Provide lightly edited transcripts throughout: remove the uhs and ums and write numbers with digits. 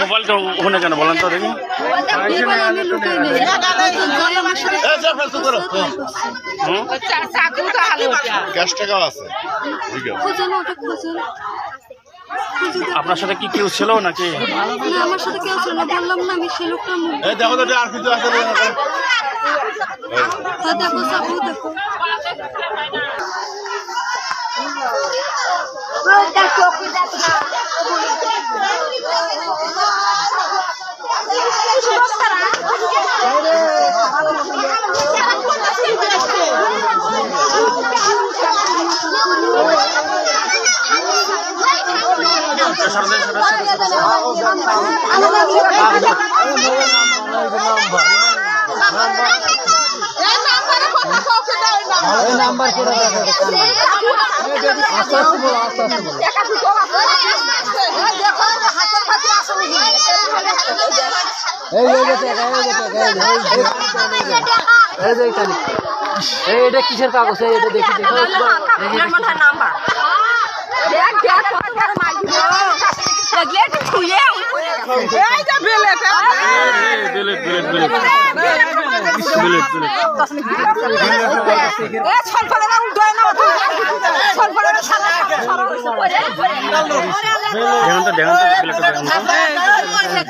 মোবাইলটা ওখানে কেন বলেন তো দেখি ক্যাশ টাকাও আছে। আপনার সাথে কি কেউ ছিল নাকি? আমার সাথে কেউ ছিল না, বললাম না আমি সেই লোকটা দেখো তো আর কিছু আছে দেখো চাকু দেখো নাম্বার করে এটা কিসের কাগজ? এটা দেখি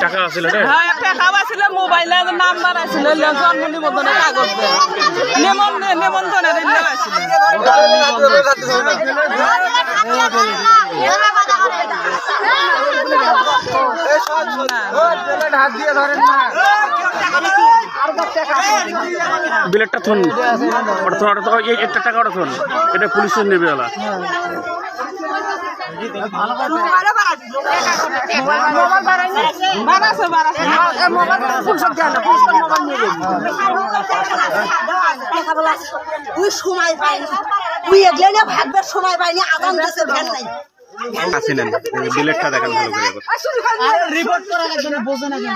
টাকা আছিল মোবাইলের নাম্বার আছিল, জন্ম নিবন্ধনের কাগজ, নিবন্ধনের বিলেটটা থন একটা টাকা ওটা থন, এটা পুলিশের নেবে ওলা। সময় পাইনি, তুই এগলে না ভাগবার সময় পাইনি, আদান দেশে ভ্যান নাই। আসেন বিলেটটা দেখেন ভালো করে। রিপোর্ট করা লাগবে না, বোঝে না কেন?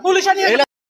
পুলিশ